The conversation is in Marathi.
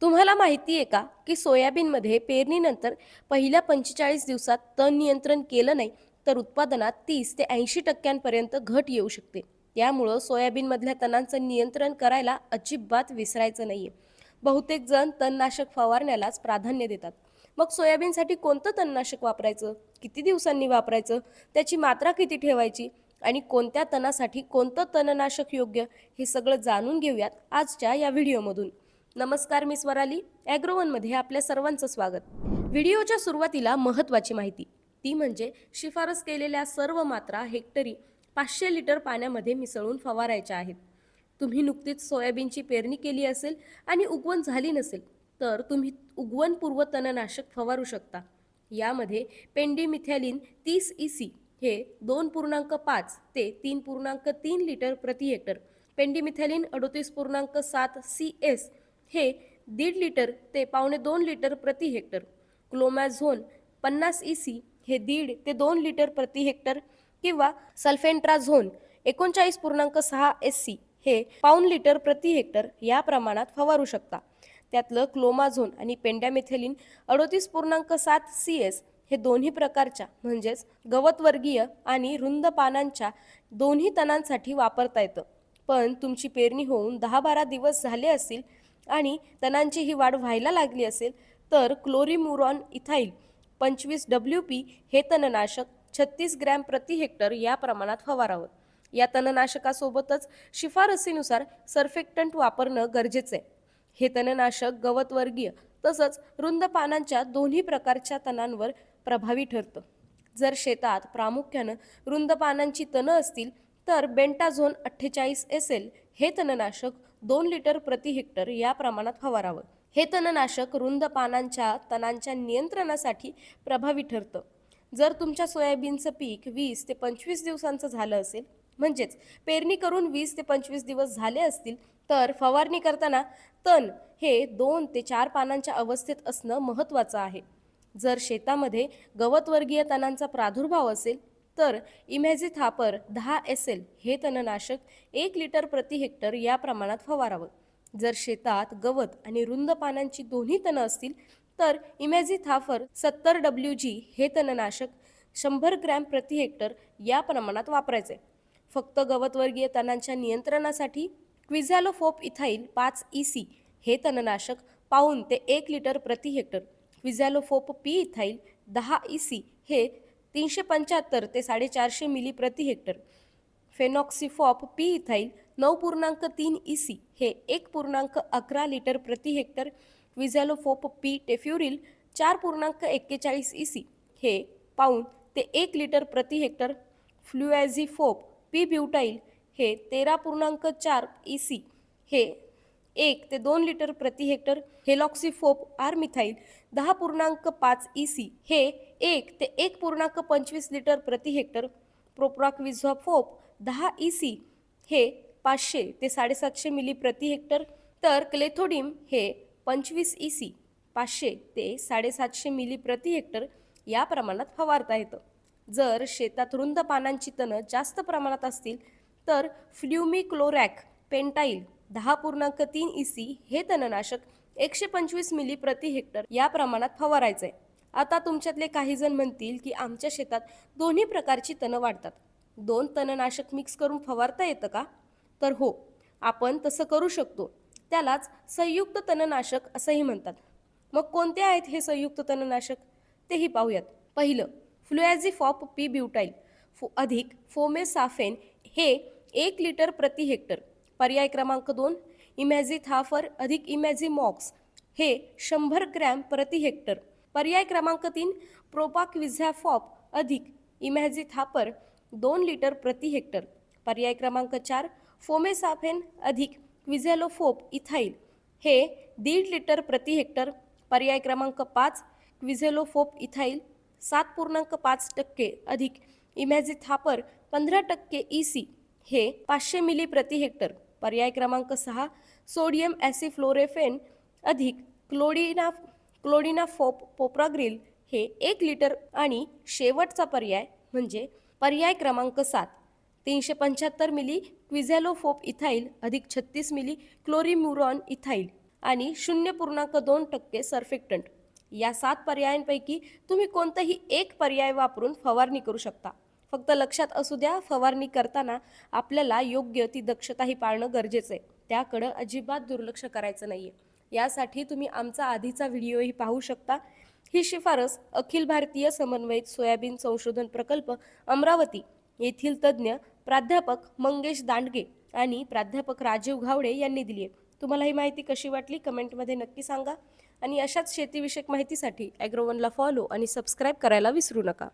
तुम्हाला माहिती आहे का की सोयाबीनमध्ये पेरणीनंतर पहिल्या 45 दिवसात तण नियंत्रण केलं नाही तर उत्पादनात 30 ते 80% घट येऊ शकते. त्यामुळं सोयाबीनमधल्या तणांचं नियंत्रण करायला अजिबात विसरायचं नाहीये. बहुतेक जण तणनाशक फवारण्यालाच प्राधान्य देतात. मग सोयाबीनसाठी कोणतं तणनाशक वापरायचं, किती दिवसांनी वापरायचं, त्याची मात्रा किती ठेवायची आणि कोणत्या तणासाठी कोणतं तणनाशक योग्य, हे सगळं जाणून घेऊयात आजच्या या व्हिडिओमधून. नमस्कार, मी स्वराली ॲग्रोवनमध्ये आपल्या सर्वांचं स्वागत. व्हिडिओच्या सुरुवातीला महत्त्वाची माहिती, ती म्हणजे शिफारस केलेल्या सर्व मात्रा हेक्टरी 500 लिटर पाण्यामध्ये मिसळून फवारायच्या आहेत. तुम्ही नुकतीच सोयाबीनची पेरणी केली असेल आणि उगवण झाली नसेल तर तुम्ही उगवणपूर्व तणनाशक फवारू शकता. यामध्ये पेंडीमिथॅलिन 30 EC हे 2.5 ते 3.3 लिटर प्रति हेक्टर, पेंडीमिथॅलिन 38.7 CS हे 1.5 लिटर ते 1.25 लिटर प्रति हेक्टर, क्लोमॅझोन 50 EC हे 1.5 ते 2 लिटर प्रति हेक्टर किंवा सल्फेंट्राझोन 39.6 SC हे 1.5 लिटर प्रति हेक्टर या प्रमाणात फवारू शकता. त्यातलं क्लोमाझोन आणि पेंडॅमिथॅलिन 38.7 CS हे दोन्ही प्रकारच्या म्हणजेच गवतवर्गीय आणि रुंद पानांच्या दोन्ही तणांसाठी वापरता येतं. पण तुमची पेरणी होऊन 10-12 दिवस झाले असतील आणि तणांची ही वाढ व्हायला लागली असेल तर क्लोरीमुरॉन इथाईल 25 WP हे तणनाशक 36 ग्रॅम प्रति हेक्टर या प्रमाणात फवारावं. या तणनाशकासोबतच शिफारसीनुसार सर्फेक्टंट वापरणं गरजेचं आहे. हे तणनाशक गवतवर्गीय तसंच रुंद पानांच्या दोन्ही प्रकारच्या तणांवर प्रभावी ठरतं. जर शेतात प्रामुख्यानं रुंद पानांची तणं असतील तर बेंटाझोन 48 SL हे तणनाशक 2 लिटर प्रति हेक्टर या प्रमाणात फवारावं. हे तणनाशक रुंद पानांच्या तणांच्या नियंत्रणासाठी प्रभावी ठरतं. जर तुमच्या सोयाबीनचं पीक 20 ते 25 दिवसांचं झालं असेल, म्हणजेच पेरणी करून 20 ते 25 दिवस झाले असतील, तर फवारणी करताना तण हे 2 ते 4 पानांच्या अवस्थेत असणं महत्त्वाचं आहे. जर शेतामध्ये गवतवर्गीय तणांचा प्रादुर्भाव असेल तर इमॅझिथापर 10 SL हे तणनाशक 1 लिटर प्रति हेक्टर या प्रमाणात फवारावं. जर शेतात गवत आणि रुंद पानांची दोन्ही तणं असतील तर इमॅझिथापर 70 WG हे तणनाशक 100 ग्रॅम प्रति हेक्टर या प्रमाणात वापरायचे. फक्त गवतवर्गीय तणांच्या नियंत्रणासाठी क्विझॅलोफोप इथाईल 5 EC हे तणनाशक 1.5 ते 1 लिटर प्रति हेक्टर, क्विझॅलोफोप P इथाईल 10 EC हे 375 ते 450 मिली प्रति हेक्टर, फेनॉक्सिफॉप P इथाईल 9.3 EC हे 1.11 लिटर प्रति हेक्टर, क्विझॅलोफोप P टेफ्युरिल 4.41 EC हे 1.5 ते 1 लिटर प्रति हेक्टर, फ्लुॲझिफोप P ब्युटाईल हे 13.4 EC हे 1 ते 2 लिटर प्रति हेक्टर, हेलॉक्सिफोप आर मिथाईल 10.5 EC हे 1 ते 1.25 लिटर प्रति हेक्टर, प्रोप्राक्विझोफोप 10 EC हे 500 ते 750 मिली प्रति हेक्टर, तर क्लेथोडिम हे 25 EC 500 ते 750 मिली प्रति हेक्टर या प्रमाणात फवारता येतं. जर शेतात रुंद पानांची तणं जास्त प्रमाणात असतील तर फ्ल्युमिक्लोरॅक पेंटाईल 10.3 EC हे तणनाशक 125 मिली प्रति हेक्टर या प्रमाणात फवारायचं आहे. आता तुमच्यातले काही जण म्हणतील की आमच्या शेतात दोन्ही प्रकारची तणं वाढतात, 2 तणनाशक मिक्स करून फवारता येतं का? तर हो, आपण तसं करू शकतो. त्यालाच संयुक्त तणनाशक असंही म्हणतात. मग कोणते आहेत हे संयुक्त तणनाशक, तेही पाहूयात. पहिलं, फ्लुॲझिफॉप P ब्युटाईल अधिक फोमेसाफेन हे 1 लिटर प्रति हेक्टर. पर्याय क्रमांक 2, इमॅझिथापर अधिक इमॅझिमॉक्स हे 100 ग्रॅम प्रति हेक्टर. पर्याय क्रमांक 3, प्रोपाक्विझॅफॉप अधिक इमॅझिथापर 2 लिटर प्रति हेक्टर. पर्याय क्रमांक 4, फोमेसाफेन अधिक क्विझॅलोफोप इथाईल हे 1.5 लिटर प्रति हेक्टर. पर्याय क्रमांक 5, क्विझॅलोफोप इथाईल 7.5% अधिक इमॅझिथापर 15% EC हे 500 मिली प्रति हेक्टर. पर्याय क्रमांक 6, सोडियम ॲसिफ्लोरेफेन अधिक क्लोडिनाफोप पोप्राग्रिल हे 1 लिटर. आणि शेवटचा पर्याय म्हणजे पर्याय क्रमांक 7, 375 मिली क्विझॅलोफोप इथाईल अधिक 36 मिली क्लोरीमुरॉन इथाईल आणि 0.2% सर्फेक्टंट. या 7 पर्यायांपैकी तुम्ही कोणताही एक पर्याय वापरून फवारणी करू शकता. फक्त लक्षात असू द्या, फवारणी करताना आपल्याला योग्य ती दक्षताही पाळणं गरजेचं आहे. त्याकडं अजिबात दुर्लक्ष करायचं नाहीये. यासाठी तुम्ही आमचा आधीचा व्हिडिओही पाहू शकता. ही शिफारस अखिल भारतीय समन्वयित सोयाबीन संशोधन प्रकल्प अमरावती येथील तज्ज्ञ प्राध्यापक मंगेश दांडगे आणि प्राध्यापक राजीव घावडे यांनी दिली आहे. तुम्हाला ही माहिती कशी वाटली कमेंटमध्ये नक्की सांगा आणि अशाच शेतीविषयक माहितीसाठी ॲग्रोवनला फॉलो आणि सबस्क्राईब करायला विसरू नका.